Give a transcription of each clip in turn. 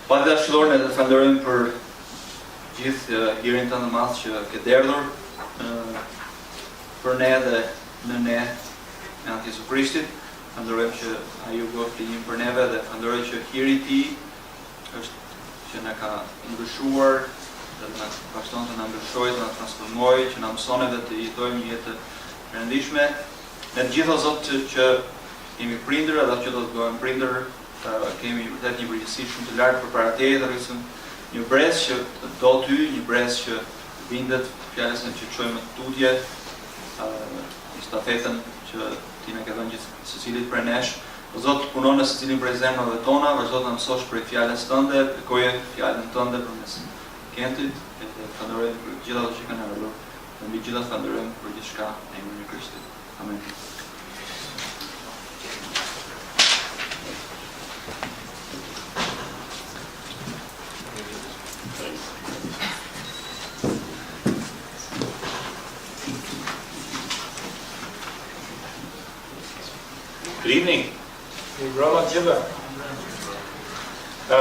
Pa dashur ne të falenderojmë për gjithë hirin tënd të madh që ke erdhur për ne dhe në ne në atë Jezu Krishtit. Falenderojmë që ai u bë flinim për neve dhe falenderoj që hiri i tij është që na ka ndryshuar dhe na vazhdon të na ndryshojë, të na transformojë, që na mëson edhe të jetojmë një jetë të perëndishme. Ne të gjitha Zot që jemi prindër edhe që do të bëhem prindër, kemi vërtet një përgjegjësi shumë të lartë përpara teje, dhe rrisim një brez që do ty, një brez që bindet fjalës që çojmë tutje, stafetën që ti na ke dhënë gjithë secilit prej nesh. O Zot, punon në secilin prej zemrave tona, vazhdo të na mësosh prej fjalës tënde, kërkoje fjalën tënde përmes Kentit, dhe falenderojmë për gjithë ato që kanë ardhur. Dhe mbi gjitha falenderojmë për gjithçka në emrin e Krishtit. Amen. Good evening. I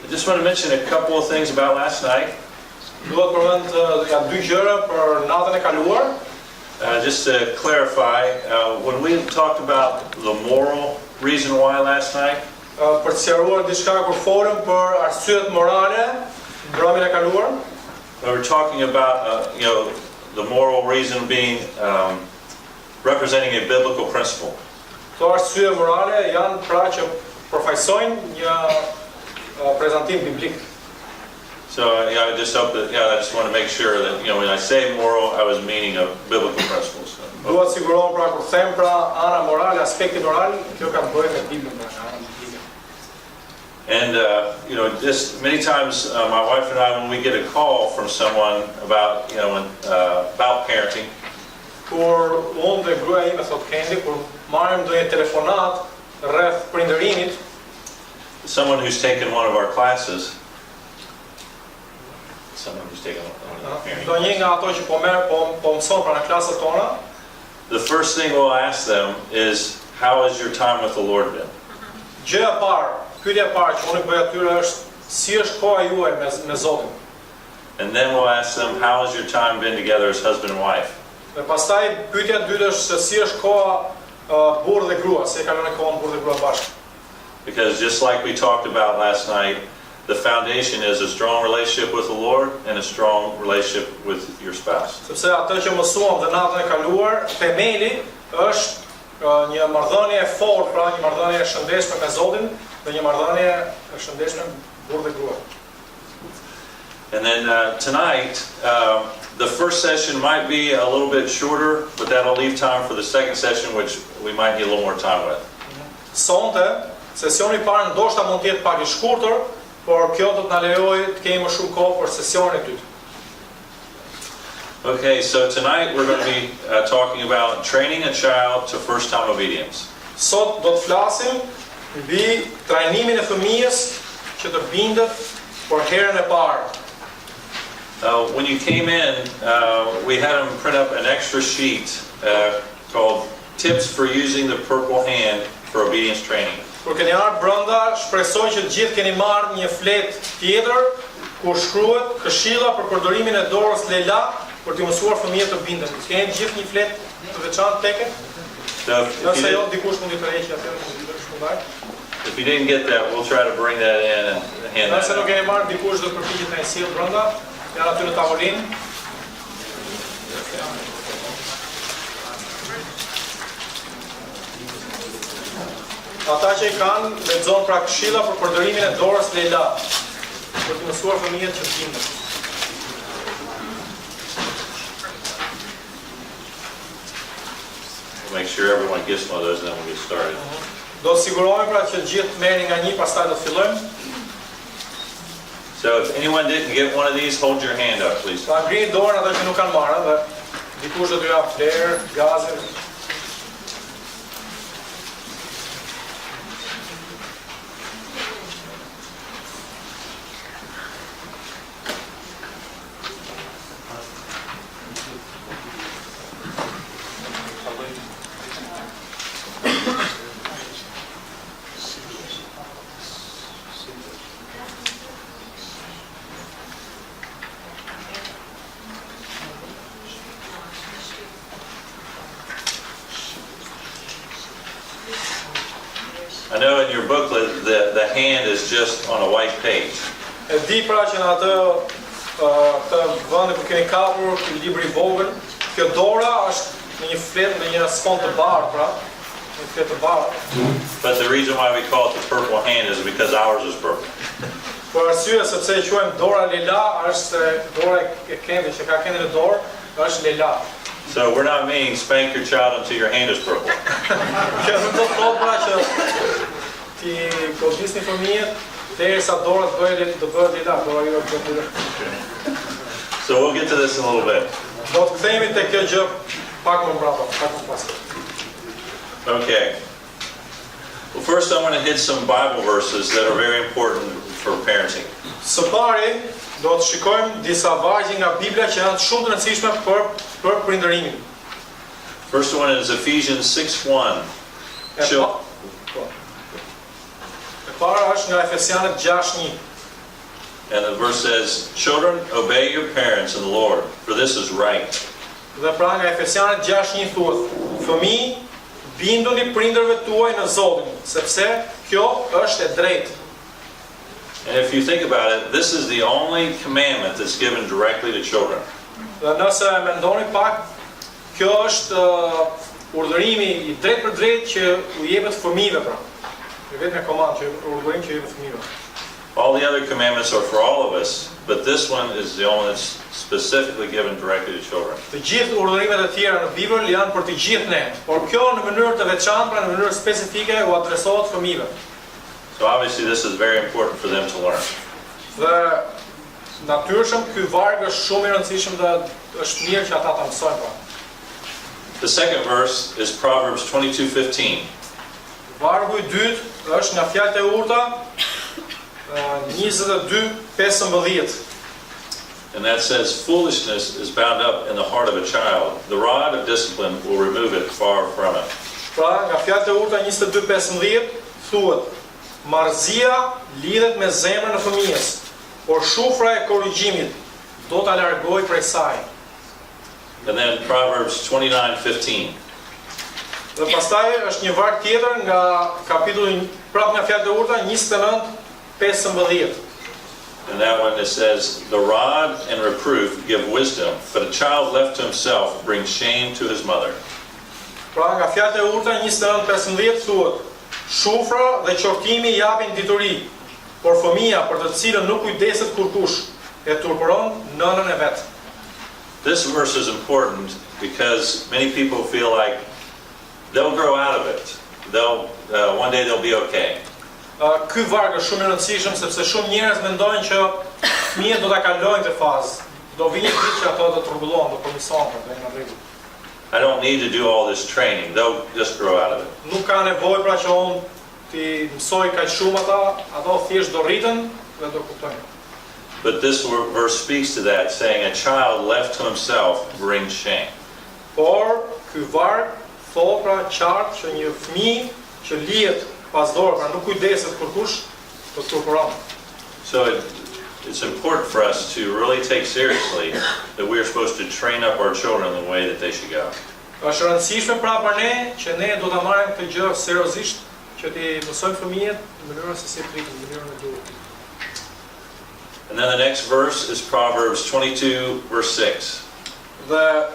just want to mention a couple of things about last night. Just to clarify, when we talked about the moral reason why last night, we were talking about the moral reason being representing a biblical principle. Këto arsye morale janë pra që përfaqësojnë një prezantim biblik. So I just hope that I just want to make sure that when I say moral, I was meaning of biblical principles. Dua të sigurohem pra kur them pra ana morale, aspekti moral, kjo ka të bëjë me Biblën, ana biblike. And just many times my wife and I, when we get a call from someone about about parenting, kur unë dhe gruaja ime thot Kendi, kur marrim ndonjë telefonat rreth prindërimit, someone who's taken one of our classes, someone who's taken one of our parenting ndonjë nga ato që po mëson pra në klasat tona, the first thing we'll ask them is, how has your time with the Lord been? Gjëja e parë, pyetja e parë që unë i bëj atyre është, si është koha juaj me Zotin? And then we'll ask them, how has your time been together as husband and wife? Dhe pastaj pyetja e dytë është se si është koha burr dhe grua, si e kanë në kohën burr dhe grua bashkë. Because just like we talked about last night, the foundation is a strong relationship with the Lord and a strong relationship with your spouse. Sepse atë që mësuam dhe natën e kaluar, themeli është një marrëdhënie e fortë, pra një marrëdhënie e shëndetshme me Zotin dhe një marrëdhënie e shëndetshme burr dhe grua. And then tonight, the first session might be a little bit shorter, but that'll leave time for the second session, which we might need a little more time with. Sonte, sesioni i parë ndoshta mund të jetë pak i shkurtër, por kjo do të na lejojë të kemi më shumë kohë për sesionin e dytë. Okay, so tonight we're going to be talking about training a child to first-time obedience. Sot do të flasim mbi trajnimin e fëmijës që të bindet për herën e parë. When you came in, we had them print up an extra sheet called Tips for Using the Purple Hand for Obedience Training. Kur keni ardhur brenda, shpresoj që të gjithë keni marrë një fletë tjetër ku shkruhet këshilla për përdorimin e dorës Lela për të mësuar fëmijët të bindën. Keni të gjithë një fletë të veçantë tek? Nëse jo, dikush mund të tërheqë atë, mund të shkruaj. If you didn't get that, we'll try to bring that in and hand that. Nëse nuk keni marrë, dikush do të përpiqet të sjellë brenda. Janë aty në tavolinë. Ata që i kanë, lexon pra këshilla për përdorimin e dorës Lela, për të mësuar fëmijët që binden. We'll make sure everyone gets one of those and then we'll get started. Do të sigurohemi pra që të gjithë merrni nga një, pastaj do të fillojmë. So if anyone didn't get one of these, hold your hand up, please. Ta ngrini dorën ata që nuk kanë marrë, dhe dikush do t'ju jap flerë, gaze. hand is just on a white page. E di pra që në atë vend ku keni kapur ky libër I vogël, kjo dora është në një fletë në një sfond të bardhë pra, një fletë të bardhë. But the reason why we call it the purple hand is because ours is purple. Por arsye sepse e quajmë dora lela është se dora e kendit që ka kendin e dorë është lela. So we're not meaning spank your child until your hand is purple. Kjo nuk do të thotë pra që ti godisni fëmijët derisa dora të bëhet lela, dora jote të bëhet lela. So we'll get to this in a little bit. Do të kthehemi te kjo gjë pak më mbrapa, pak më pas. Okay. Well, first I'm going to hit some Bible verses that are very important for parenting. Së pari, do të shikojmë disa vargje nga Bibla që janë shumë të rëndësishme për prindërimin. First one is Ephesians 6:1. E para është nga Efesianët 6:1. And the verse says, "Children, obey your parents in the Lord, for this is right." Dhe pra nga Efesianët 6:1 thuhet: "Fëmijë, binduni prindërve tuaj në Zotin, sepse kjo është e drejtë." And if you think about it, this is the only commandment that's given directly to children. Dhe nëse mendoni pak, kjo është urdhërimi I drejtë për drejtë që u jepet fëmijëve pra. Vetëm e komandë që urdhërim që jepet fëmijëve. All the other commandments are for all of us, but this one is the only that's specifically given directly to children. Të gjithë urdhërimet e tjera në Bibël janë për të gjithë ne, por kjo në mënyrë të veçantë, pra në mënyrë specifike u adresohet fëmijëve. So obviously this is very important for them to learn. Dhe natyrshëm ky varg është shumë I rëndësishëm dhe është mirë që ata ta mësojnë pra. The second verse is Proverbs 22:15. Vargu I dytë është nga fjalët e urta 22:15. And that says, "Foolishness is bound up in the heart of a child. The rod of discipline will remove it far from it." Pra, nga fjalët e urta 22:15 thuhet: "Marrëzia lidhet me zemrën e fëmijës, por shufra e korrigjimit do ta largojë prej saj." And then Proverbs 29:15. Dhe pastaj është një varg tjetër nga kapitulli prapë nga fjalët e urta 29:15. And that one it says, "The rod and reproof give wisdom, but a child left to himself brings shame to his mother." Pra nga fjalët e urta 29:15 thuhet: "Shufra dhe qortimi japin dituri, por fëmia për të cilën nuk kujdeset kurkush e turpëron nënën e vet." This verse is important because many people feel like they'll grow out of it. One day they'll be okay. Ky varg është shumë I rëndësishëm sepse shumë njerëz mendojnë që fëmijët do ta kalojnë këtë fazë. Do vinë një ditë që ato do të rregullohen, do përmirësohen, do jenë në rregull. I don't need to do all this training. They'll just grow out of it. Nuk ka nevojë pra që unë ti mësoj kaq shumë ata, ato thjesht do rriten dhe do kuptojnë. But this verse speaks to that, saying a child left to himself brings shame. Por ky varg thotë pra qartë që një fëmijë që lihet pas dorë, pra nuk kujdeset kurkush, do të turpëron. So it's important for us to really take seriously that we are supposed to train up our children in the way that they should go. Është rëndësishme pra për ne që ne do ta marrim këtë gjë seriozisht, që ti mësojmë fëmijët në mënyrën se si të rritin, në mënyrën e duhur. And then the next verse is Proverbs 22:6. Dhe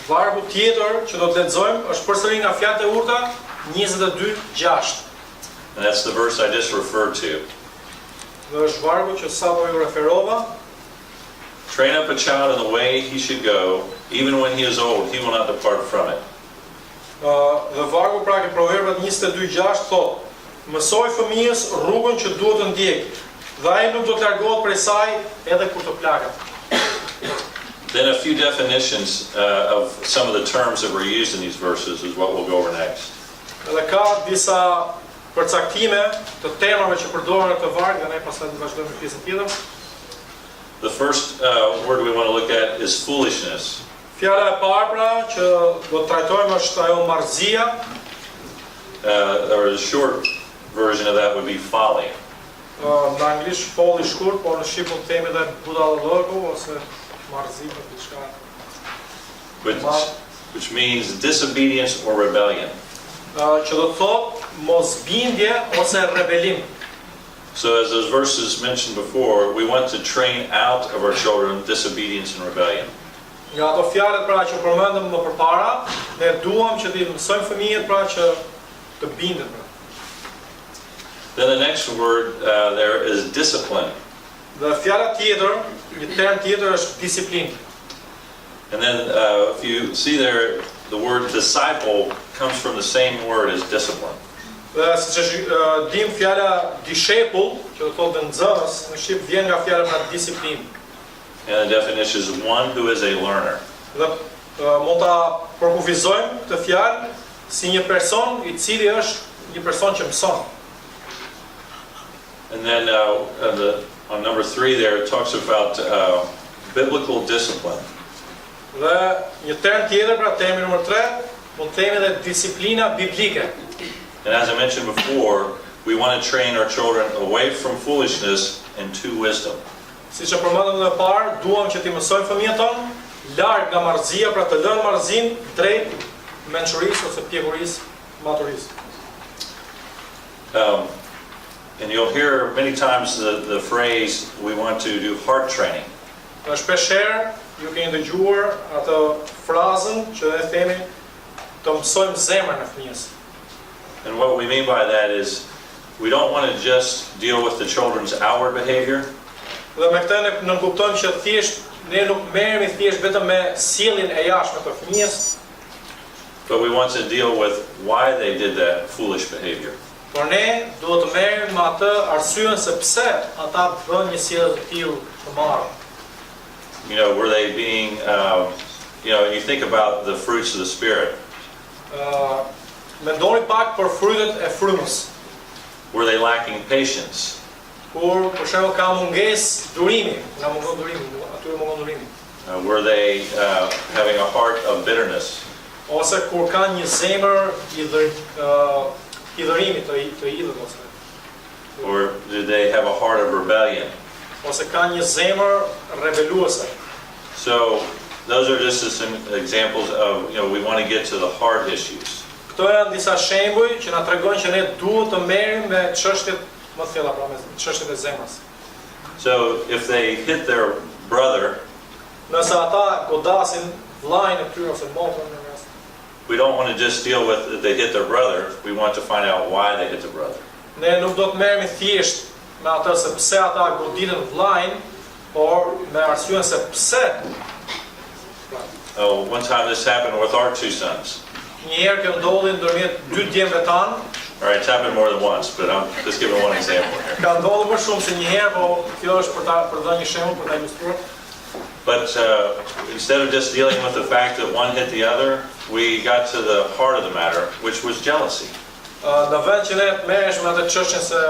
vargu tjetër që do të lexojmë është përsëri nga fjalët e urta 22:6. And that's the verse I just referred to. Dhe është vargu që sapo ju referova. Train up a child in the way he should go, even when he is old, he will not depart from it. Dhe vargu pra ke Proverbet 22:6 thotë: "Mësoj fëmijës rrugën që duhet të ndjekë, dhe ai nuk do të largohet prej saj edhe kur të plagat." Then a few definitions of some of the terms that were used in these verses is what we'll go over next. Edhe ka disa përcaktime të temave që përdoren në këtë varg dhe ne pastaj do vazhdojmë në pjesën tjetër. The first word we want to look at is foolishness. Fjala e parë pra që do të trajtojmë është ajo marrëzia. Or the short version of that would be folly. Në anglisht folly shkurt, por në shqip mund të themi edhe budallëku ose marrëzi për diçka. Which means disobedience or rebellion. Që do të thotë mosbindje ose rebelim. So as those verses mentioned before, we want to train out of our children disobedience and rebellion. Nga ato fjalët pra që përmendëm më përpara, ne duam që t'i mësojmë fëmijët pra që të binden pra. Then the next word there is discipline. Dhe fjala tjetër, një term tjetër është disiplinë. And then if you see there, the word disciple comes from the same word as discipline. Dhe siç dim fjala dishepull, që do të thotë nxënës, në shqip vjen nga fjala pra disiplinë. And the definition is one who is a learner. Dhe mund ta përkufizojmë këtë fjalë si një person I cili është një person që mëson. And then on number 3 there, it talks about biblical discipline. Dhe një term tjetër, pra termi numër 3, mund të themi edhe disiplina biblike. And as I mentioned before, we want to train our children away from foolishness and to wisdom. Siç e përmendëm më parë, duam që t'i mësojmë fëmijët tonë larg nga marrëzia, pra të lënë marrëzinë drejt mençurisë ose pjekurisë, maturisë. And you'll hear many times the phrase, we want to do heart training. Dhe shpeshherë ju keni dëgjuar atë frazën që ne themi të mësojmë zemrën e fëmijës. And what we mean by that is we don't want to just deal with the children's outward behavior. Dhe me këtë ne kuptojmë që thjesht ne nuk merremi thjesht vetëm me sjelljen e jashtme të fëmijës, but we want to deal with why they did that foolish behavior. por ne duhet të merrem me atë arsyen se pse ata bën një sjellje të tillë të marrë. You know, were they being, you think about the fruits of the Spirit. Mendoni pak për frytet e frymës. Were they lacking patience? Kur për shembull ka mungesë durimi, nga mungon durimi, aty mungon durimi. Were they having a heart of bitterness? Ose kur ka një zemër hidhërimit të idhët ose. Or did they have a heart of rebellion? Ose ka një zemër rebeluese. So those are just some examples of, we want to get to the heart issues. Këto janë disa shembuj që na tregojnë që ne duhet të merrem me çështjet më të thella, pra me çështjet e zemrës. So if they hit their brother, Nëse ata godasin vllajën e tyre ose motrën në rast, we don't want to just deal with that they hit their brother. We want to find out why they hit their brother. ne nuk do të merremi thjesht me atë se pse ata goditën vllajën, por me arsyeën se pse. Oh, one time this happened with our 2 sons. Një herë kjo ndodhi ndërmjet 2 djemve tanë. All right, it's happened more than once, but I'm just giving one example here. Ka ndodhur më shumë se një herë, po kjo është për të dhënë një shembull për ta ilustruar. But instead of just dealing with the fact that one hit the other, we got to the heart of the matter, which was jealousy. Në vend që ne të merresh me atë çështjen se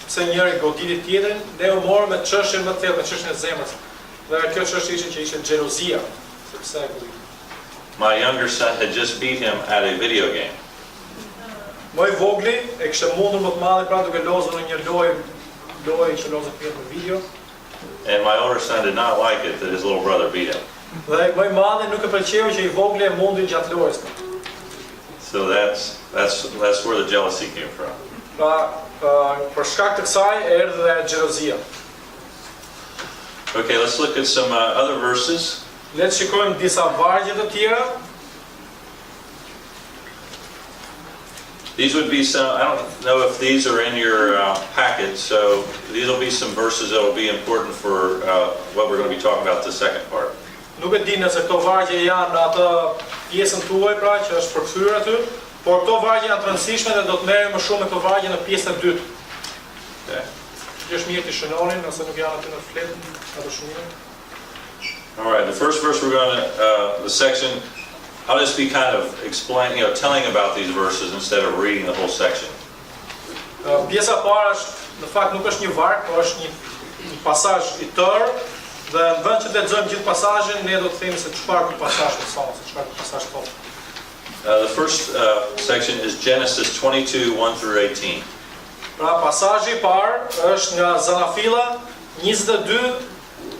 pse njëri goditi tjetrin, ne u morëm me çështjen më të thellë, me çështjen e zemrës. Dhe kjo çështje ishte xhelozia, sepse e goditi. My younger son had just beat him at a video game. Më I vogli e kishte mundur më të madhe pra duke lozur në një lojë që lozet në video. And my older son did not like it that his little brother beat him. Dhe më I madhi nuk e pëlqeu që I vogli e mundi gjatë lojës. So that's where the jealousy came from. Pra, për shkak të kësaj erdhi dhe xhelozia. Okay, let's look at some other verses. Le të shikojmë disa vargje të tjera. These would be some, I don't know if these are in your packet, so these will be some verses that will be important for what we're going to be talking about the second part. Nuk e di nëse këto vargje janë në atë pjesën tuaj pra që është përkthyer aty, por këto vargje janë të rëndësishme dhe do të merrem më shumë me këto vargje në pjesën e dytë. Okay. Është mirë të shënonin nëse nuk janë aty në fletë, ato shumë. All right, the first verse we're going to, the section, I'll just be kind of explaining, telling about these verses instead of reading the whole section. Pjesa e parë është në fakt nuk është një varg, por është një pasazh I tërë, dhe në vend që të lexojmë gjithë pasazhin, ne do të themi se çfarë ky pasazh mëson, se çfarë ky pasazh thotë. The first section is Genesis 22, 1 through 18. Pra pasazhi I parë është nga Zanafilla 22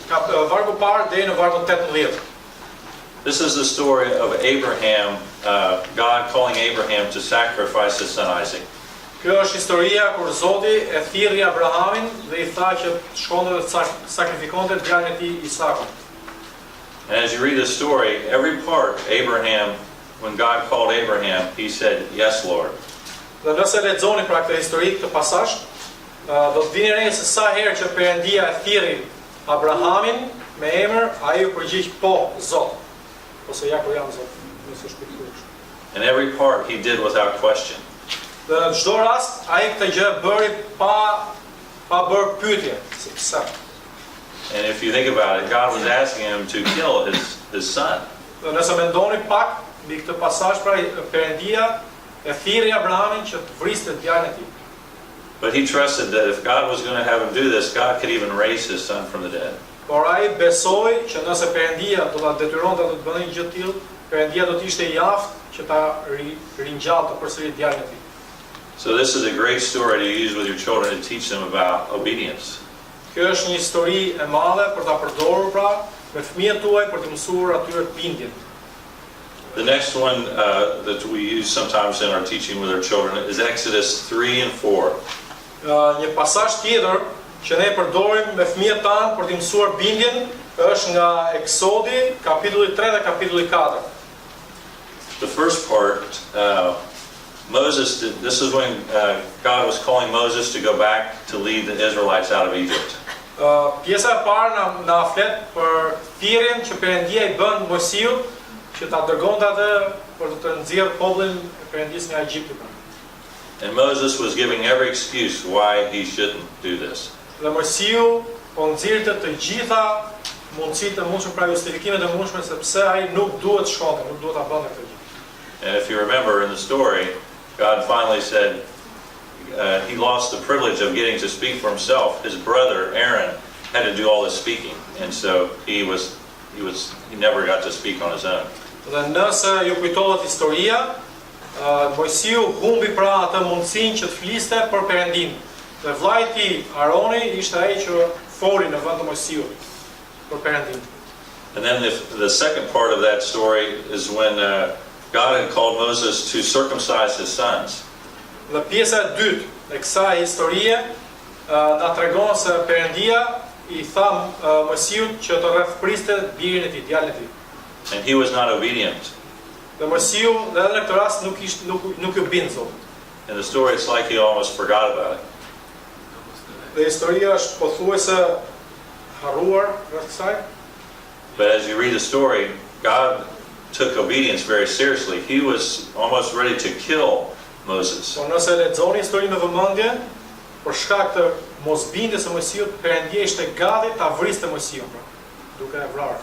vargu parë deri në vargun 18. This is the story of Abraham, God calling Abraham to sacrifice his son Isaac. Kjo është historia kur Zoti e thirrri Abrahamin dhe I tha që shkonte të sakrifikonte djalin e tij Isakun. And as you read the story, every part, Abraham, when God called Abraham, he said, "Yes, Lord." Dhe nëse lexoni pra këtë histori, këtë pasazh, do të vini re se sa herë që Perëndia e thirrri Abrahamin me emër, ai u përgjigj po, Zot. Ose ja ku jam Zot, nëse është pikërisht. And every part he did without question. Dhe në çdo rast, ai këtë gjë bëri pa bërë pyetje, sepse. And if you think about it, God was asking him to kill his son. Dhe nëse mendoni pak mbi këtë pasazh, pra Perëndia e thirrri Abrahamin që të vriste djalin e tij. But he trusted that if God was going to have him do this, God could even raise his son from the dead. Por ai besoi që nëse Perëndia do ta detyronte të bënte një gjë të tillë, Perëndia do të ishte I aftë që ta ringjallë përsëri djalin e tij. So this is a great story to use with your children to teach them about obedience. Kjo është një histori e madhe për ta përdorur pra me fëmijët tuaj për të mësuar atyre bindjen. The next one that we use sometimes in our teaching with our children is Exodus 3 and 4. Një pasazh tjetër që ne përdorim me fëmijët tanë për të mësuar bindjen është nga Eksodi, kapitulli 3 dhe kapitulli 4. The first part, this is when God was calling Moses to go back to lead the Israelites out of Egypt. Pjesa e parë na flet për thirrjen që Perëndia I bën Mojsiut që ta dërgonte atë për të nxjerrë popullin e Perëndisë nga Egjipti. And Moses was giving every excuse why he shouldn't do this. Dhe Mojsiu po nxirrte të gjitha mundësitë e mundshme, pra justifikimet e mundshme sepse ai nuk duhet shkonte, nuk duhet ta bënte këtë gjë. And if you remember in the story, God finally said he lost the privilege of getting to speak for himself. His brother Aaron had to do all the speaking, and so he never got to speak on his own. Dhe nëse ju kujtohet historia, Mojsiu humbi pra atë mundësinë që të fliste për Perëndimin. Dhe vllai I tij Aroni ishte ai që foli në vend të Mojsiut për Perëndimin. And then the second part of that story is when God had called Moses to circumcise his sons. Dhe pjesa e dytë e kësaj historie na tregon se Perëndia I tha Mojsiut që të rrethpriste birin e tij, djalin e tij. And he was not obedient. Dhe Mojsiu edhe në këtë rast nuk u bind Zotit. In the story, it's like he almost forgot about it. Dhe historia është pothuajse harruar rreth kësaj. But as you read the story, God took obedience very seriously. He was almost ready to kill Moses. Por nëse lexoni historinë me vëmendje, për shkak të mosbindjes së Mojsiut, Perëndia ishte gati ta vriste Mojsiun, duke e vrarë.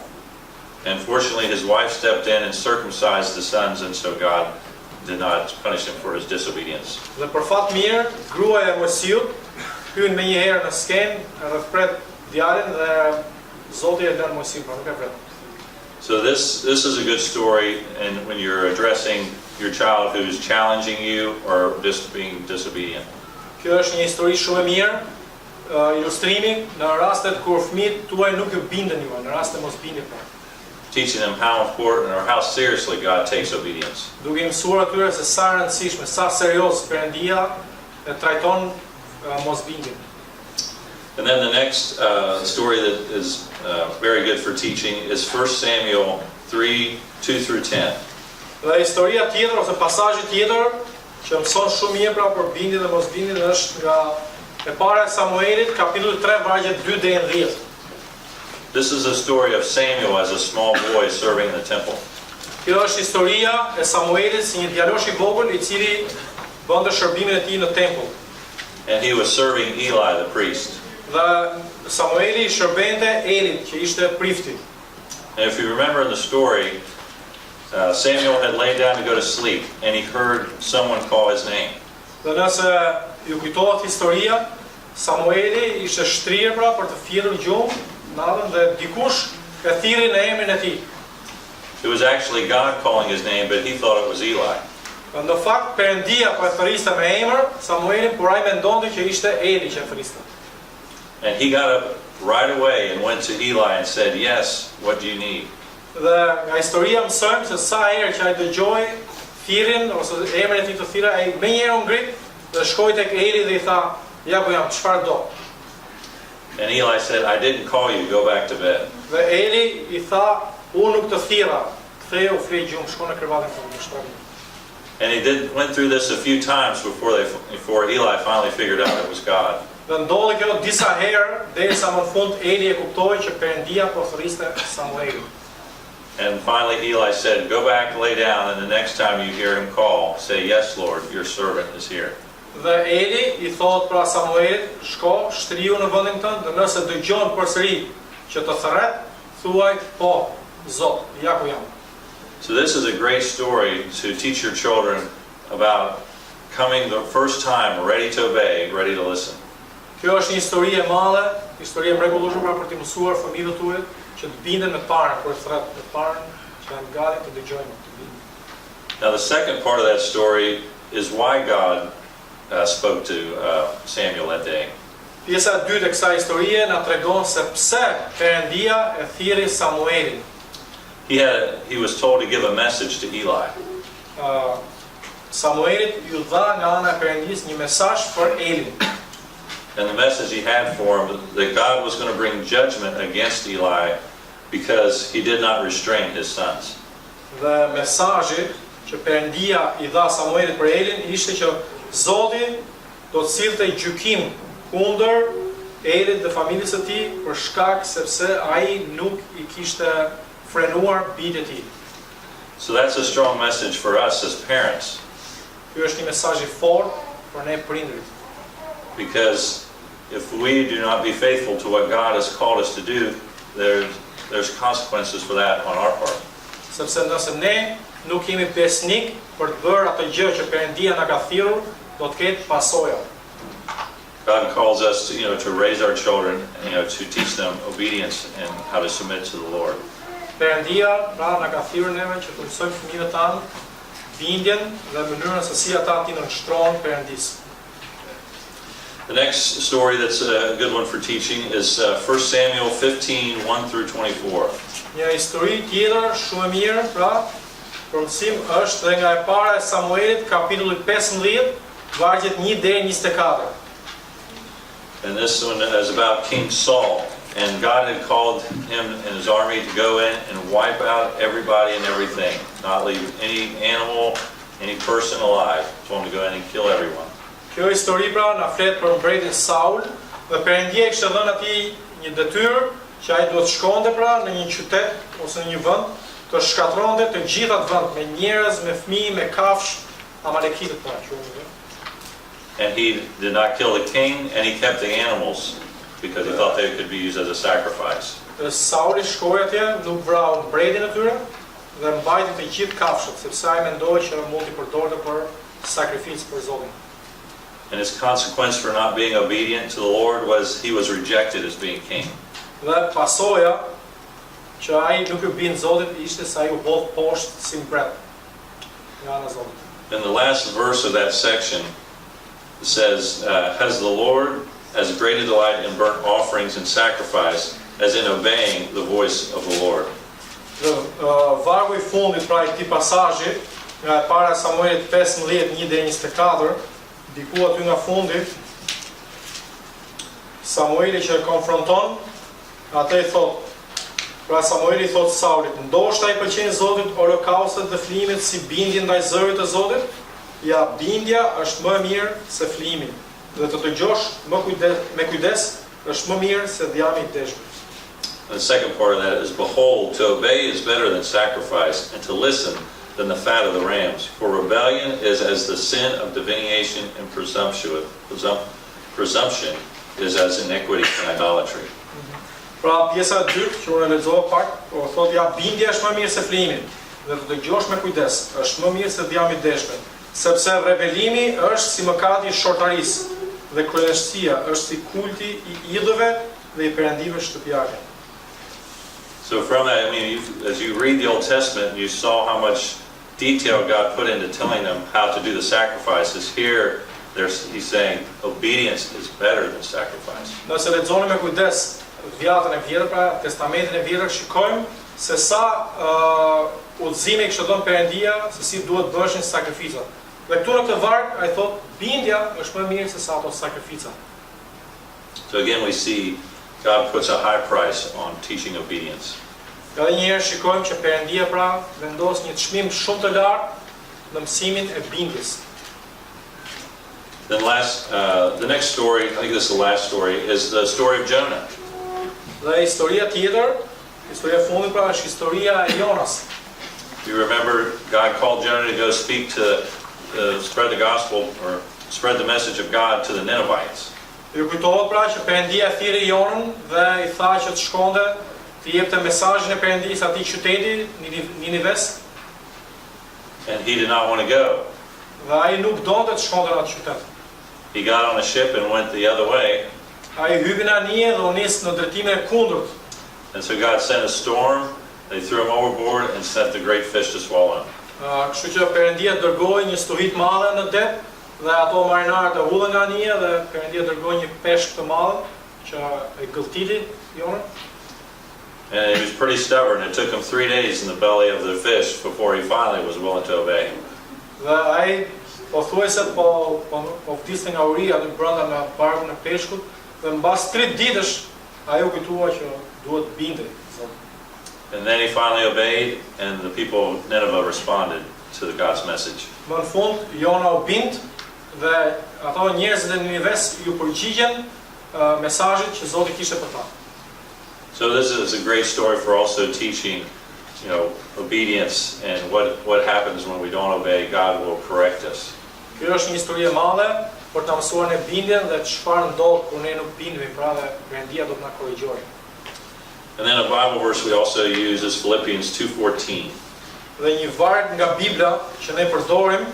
And fortunately, his wife stepped in and circumcised the sons, and so God did not punish him for his disobedience. Dhe për fat mirë, gruaja e Mojsiut hyn më një herë në skenë, rrethpret djalin dhe Zoti e lën Mojsiun, nuk e vret. So this is a good story, and when you're addressing your child who's challenging you or just being disobedient. Kjo është një histori shumë e mirë, ilustrimi në rastet kur fëmijët tuaj nuk ju binden juaj, në raste mosbindje. Teaching them how important or how seriously God takes obedience. Duke I mësuar atyre se sa rëndësishme, sa serioz Perëndia e trajton mosbindjen. And then the next story that is very good for teaching is 1 Samuel 3:2 through 10. Dhe historia tjetër ose pasazhi tjetër që mëson shumë mirë pra për bindjen dhe mosbindjen është nga e para e Samuelit, kapitulli 3, vargjet 2 deri në 10. This is a story of Samuel as a small boy serving in the temple. Kjo është historia e Samuelit si një djalosh I vogël I cili bënte shërbimin e tij në tempull. And he was serving Eli the priest. Dhe Samueli shërbente Elit, që ishte prifti. And if you remember in the story, Samuel had laid down to go to sleep, and he heard someone call his name. Dhe nëse ju kujtohet historia, Samueli ishte shtrirë pra për të fjetur gjumë natën dhe dikush e thirri në emrin e tij. It was actually God calling his name, but he thought it was Eli. Në fakt Perëndia po e thëriste me emër Samuelin, por ai mendonte që ishte Eli që e thëriste. And he got up right away and went to Eli and said, "Yes, what do you need?" Dhe nga historia mësojmë se sa herë që ai dëgjoi thirrjen ose emrin e tij të thirrë, ai më njëherë u ngrit Dhe shkoi tek Eli dhe I tha, ja ku jam, çfarë do? And Eli said, I didn't call you, go back to bed. Dhe Eli I tha, unë nuk të thirra, ktheu flej gjumë, shko në krevatin tonë, shkoi. And he went through this a few times before Eli finally figured out it was God. Dhe ndodhi kjo disa herë, derisa më në fund Eli e kuptoi që Perëndia po thërriste Samuelin. And finally Eli said, go back, lay down, and the next time you hear him call, say, yes, Lord, your servant is here. Dhe Eli I thot pra Samuelit, shko, shtriu në vendin tënd, dhe nëse dëgjon përsëri që të thret, thuaj, po, Zot, ja ku jam. So this is a great story to teach your children about coming the first time ready to obey, ready to listen. Kjo është një histori e madhe, histori e mrekullueshme për të mësuar fëmijët tuaj që të binden me parën, kur thret me parën, që janë gati të dëgjojnë, të bindin. Now the second part of that story is why God spoke to Samuel that day. Pjesa e dytë e kësaj historie na tregon se pse Perëndia e thirri Samuelin. He was told to give a message to Eli. Samuelit ju dha nga ana e Perëndisë një mesazh për Elin. And the message he had for him, that God was going to bring judgment against Eli because he did not restrain his sons. Dhe mesazhi që Perëndia I dha Samuelit për Elin ishte që Zoti do të sillte gjykim kundër Elit dhe familjes së tij për shkak sepse ai nuk I kishte frenuar bijtë e tij. So that's a strong message for us as parents. Ky është një mesazh I fortë për ne prindërit. Because if we do not be faithful to what God has called us to do, there's consequences for that on our part. Sepse nëse ne nuk jemi besnik për të bërë atë gjë që Perëndia na ka thirrur, do të ketë pasoja. God calls us to raise our children, to teach them obedience and how to submit to the Lord. Perëndia pra na ka thirrur neve që të mësojmë fëmijët tanë bindjen dhe mënyrën se si ata të nënshtrohen Perëndisë. The next story that's a good one for teaching is 1 Samuel 15, 1 through 24. Një histori tjetër shumë e mirë, pra, për mësim është dhe nga e para e Samuelit, kapitulli 15, vargjet 1 deri 24. And this one is about King Saul. And God had called him and his army to go in and wipe out everybody and everything, not leave any animal, any person alive. He told him to go in and kill everyone. Kjo histori pra na flet për mbretin Saul, dhe Perëndia kishte dhënë atij një detyrë që ai duhet shkonte pra në një qytet ose në një vend, të shkatronte të gjitha atë vend me njerëz, me fëmijë, me kafsh, amalekitët pra quhen. And he did not kill the king, and he kept the animals because he thought they could be used as a sacrifice. Sauli shkoi atje, nuk vrau mbretin e tyre dhe mbajti të gjithë kafshët, sepse ai mendoi që mund t'i përdorte për sakrificë për Zotin. And his consequence for not being obedient to the Lord was he was rejected as being king. Dhe pasoja që ai nuk I bin Zotit ishte se ai u hodh poshtë si mbret nga ana e Zotit. In the last verse of that section it says, has the Lord as great a delight in burnt offerings and sacrifice as in obeying the voice of the Lord. Dhe vargu I fundit pra I këtij pasazhi nga e para Samuelit 15, 1 deri 24, diku aty nga fundi, Samueli që e konfronton, atë I thot, pra Samueli thot Saulit, ndoshta I pëlqen Zotit holokaustet dhe flimet si bindje ndaj zërit të Zotit? Ja, bindja është më e mirë se flimi, dhe të dëgjosh me kujdes është më mirë se djami I deshme. The second part of that is, behold, to obey is better than sacrifice, and to listen than the fat of the rams. For rebellion is as the sin of divination, and presumption is as iniquity and idolatry. Pra pjesa e dytë që unë lexova pak, po thotë ja bindja është më mirë se flimi, dhe të dëgjosh me kujdes është më mirë se djami I deshme, sepse rebelimi është si mëkati I shortarisë, dhe kryeshtësia është si kulti I idhëve dhe I perëndive shtëpiake. So from that, I mean, as you read the Old Testament, you saw how much detail God put into telling them how to do the sacrifices. Here, he's saying obedience is better than sacrifice. Nëse lexoni me kujdes Vjetën e Vjetër, pra Testamentin e Vjetër, shikojmë se sa udhëzime kishte dhënë Perëndia se si duhet bëshin sakrificat. Dhe këtu në këtë varg, ai thot, bindja është më mirë se sa ato sakrifica. So again, we see God puts a high price on teaching obedience. Edhe një herë shikojmë që Perëndia pra vendos një çmim shumë të lartë në mësimin e bindjes. Then the next story, I think this is the last story, is the story of Jonah. Dhe historia tjetër, historia e fundit pra është historia e Jonas. You remember God called Jonah to go speak to spread the gospel or spread the message of God to the Ninevites. Ju kujtohet pra që Perëndia thirrri Jonën dhe i tha që të shkonte të jepte mesazhin e Perëndisë atij qyteti Ninives. And he did not want to go. Dhe ai nuk donte të shkonte në atë qytet. He got on a ship and went the other way. Ai hypi në anije dhe u nis në drejtimin e kundërt. And so God sent a storm. They threw him overboard and sent the great fish to swallow him. Kështu që Perëndia dërgoi një stuhi të madhe në det dhe ato marinarët e hullën nga anija dhe Perëndia dërgoi një peshk të madh që e gëlltiti Jonën. And he was pretty stubborn. It took him 3 days in the belly of the fish before he finally was willing to obey. Dhe ai pothuajse po vdiste nga uria aty brenda në barkun e peshkut dhe mbas 3 ditësh ai u kujtua që duhet bindej. And then he finally obeyed, and the people of Nineveh responded to God's message. Më në fund, Jona u bind dhe ato njerëzit e Ninives ju përgjigjen mesazhit që Zoti kishte për ta. So this is a great story for also teaching, obedience and what happens when we don't obey. God will correct us. Kjo është një histori e madhe për ta mësuar ne bindjen dhe çfarë ndodh kur ne nuk bindemi, pra dhe Perëndia do të na korrigjojë. And then a Bible verse we also use is Philippians 2:14. Dhe një varg nga Bibla që ne përdorim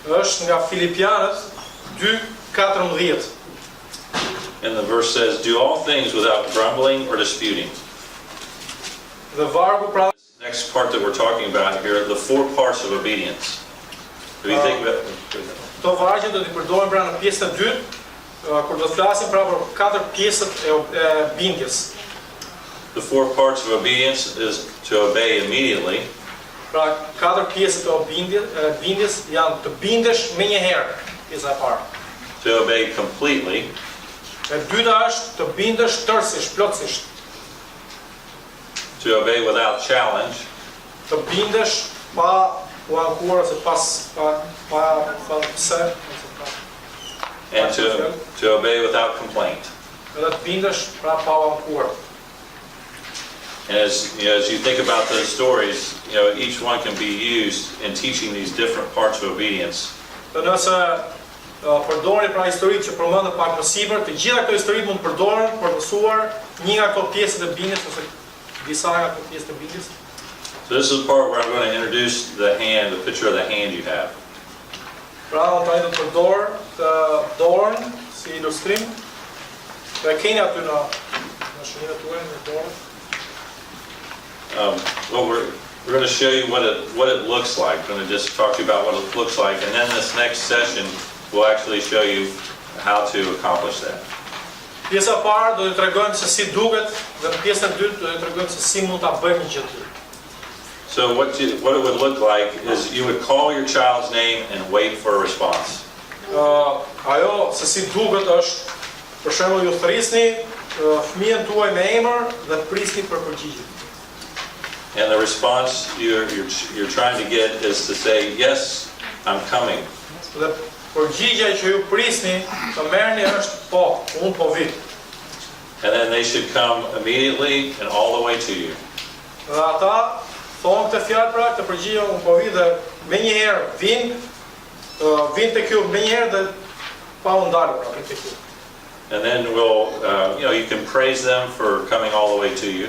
është nga Filipianët 2:14. And the verse says, "Do all things without grumbling or disputing." Dhe vargu pra Next part that we're talking about here, the 4 parts of obedience. Do you think that? Këto vargje do t'i përdorim pra në pjesën e dytë kur do të flasim pra për 4 pjesët e bindjes. The 4 parts of obedience is to obey immediately. Pra 4 pjesët e bindjes janë të bindesh me një herë, pjesa e parë. To obey completely. E dyta është të bindesh tërësisht, plotësisht. To obey without challenge. Të bindesh pa u ankuar ose pa pse. And to obey without complaint. Edhe të bindesh pra pa u ankuar. And as you think about those stories, each one can be used in teaching these different parts of obedience. Dhe nëse përdorni pra historitë që përmendën pak më sipër, të gjitha këto historitë mund të përdoren për të mësuar një nga këto pjesë të bindjes ose disa nga këto pjesë të bindjes. So this is the part where I'm going to introduce the picture of the hand you have. Pra unë tani do të përdor të dorën si ilustrim. Dhe keni aty në shënimet tuaja në dorë. Well, we're going to show you what it looks like. We're going to just talk to you about what it looks like, and then this next session will actually show you how to accomplish that. Pjesa e parë do t'ju tregojmë se si duket dhe në pjesën e dytë do t'ju tregojmë se si mund ta bëjmë gjë të tillë. So what it would look like is you would call your child's name and wait for a response. Ajo se si duket është, për shembull, ju thrisni fëmijën tuaj me emër dhe prisni për përgjigje. And the response you're trying to get is to say, "Yes, I'm coming." Dhe përgjigja që ju prisni të merrni është po, unë po vi. And then they should come immediately and all the way to you. Dhe ata thonë këtë fjalë pra, këtë përgjigje unë po vi dhe menjëherë vin tek ju menjëherë dhe pa u ndalur pra tek ju. And then you can praise them for coming all the way to you.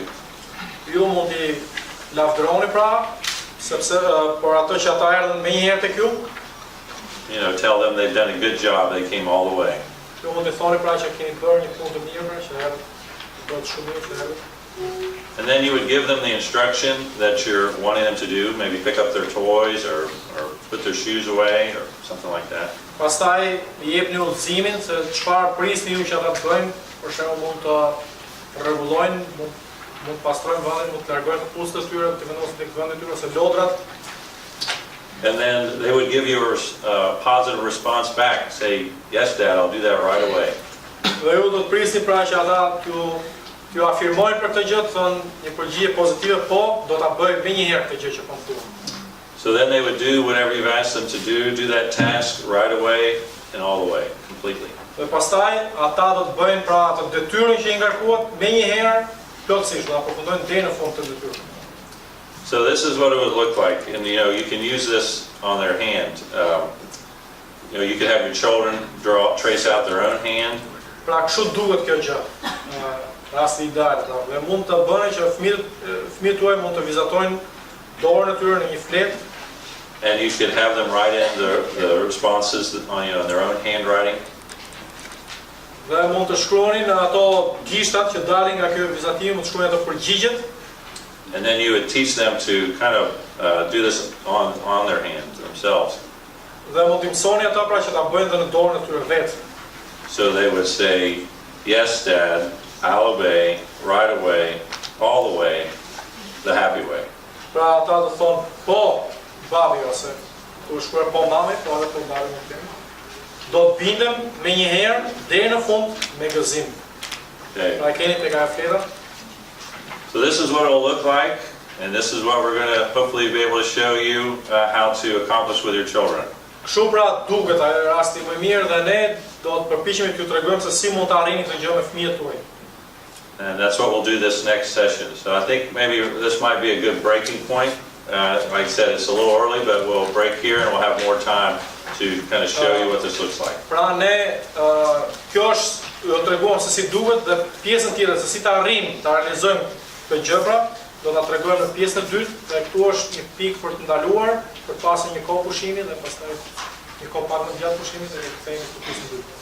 Ju mund t'i lavdëroni pra, sepse por ato që ata erdhën menjëherë tek ju. Tell them they've done a good job, they came all the way. Ju mund t'i thoni pra që keni bërë një punë të mirë pra, që erdhën bëhet shumë mirë që erdhën. And then you would give them the instruction that you're wanting them to do, maybe pick up their toys or put their shoes away or something like that. Pastaj i jepni udhëzimin se çfarë prisni ju që ata të bëjnë, për shembull mund të rregullojnë, mund të pastrojnë vendin, mund të largojnë këpucët e tyre, të vendosin tek vendi i tyre ose lodrat. And then they would give you a positive response back. Say, yes, Dad, I'll do that right away. Dhe ju do të prisni pra që ata t'ju afirmojnë për këtë gjë, të thonë një përgjigje pozitive, po, do ta bëj më një herë këtë gjë që po më thua. So then they would do whatever you've asked them to do that task right away and all the way, completely. Dhe pastaj ata do të bëjnë pra atë detyrën që i ngarkuat më një herë plotësisht, do ta përfundojnë deri në fund të detyrës. So this is what it would look like, and you can use this on their hand. You can have your children trace out their own hand. Pra kështu duhet kjo gjë. Rasti ideal, pra. Dhe mund të bëni që fëmijët tuaj mund të vizatojnë dorën e tyre në një fletë. And you could have them write in the responses on their own handwriting. Dhe mund të shkruanin në ato gishtat që dalin nga ky vizatim, mund të shkruanin ato përgjigjet. And then you would teach them to kind of do this on their hands themselves. Dhe mund të mësoni ata pra që ta bëjnë dhe në dorën e tyre vetë. So they would say, yes, Dad, I'll obey, right away, all the way, the happy way. Pra ata do thonë, po, babi, ose ku shkruar po mami, po edhe po ndalën me kemi. Do të bindem me një herë deri në fund me gëzim. Okay. Pra keni tek ajo fleta. So this is what it'll look like, and this is what we're going to hopefully be able to show you how to accomplish with your children. Kështu pra duket ai rasti më mirë dhe ne do të përpiqemi t'ju tregojmë se si mund të arrini këtë gjë me fëmijët tuaj. And that's what we'll do this next session. So I think maybe this might be a good breaking point. Like I said, it's a little early, but we'll break here and we'll have more time to kind of show you what this looks like. Pra ne kjo është do t'tregojmë se si duket dhe pjesën tjetër se si ta arrijmë, ta realizojmë këtë gjë pra, do ta tregojmë në pjesën e dytë, dhe këtu është një pikë për të ndaluar, për të pasur një kohë pushimi dhe pastaj një kohë pak më gjatë pushimit dhe ne kthehemi në pjesën e dytë.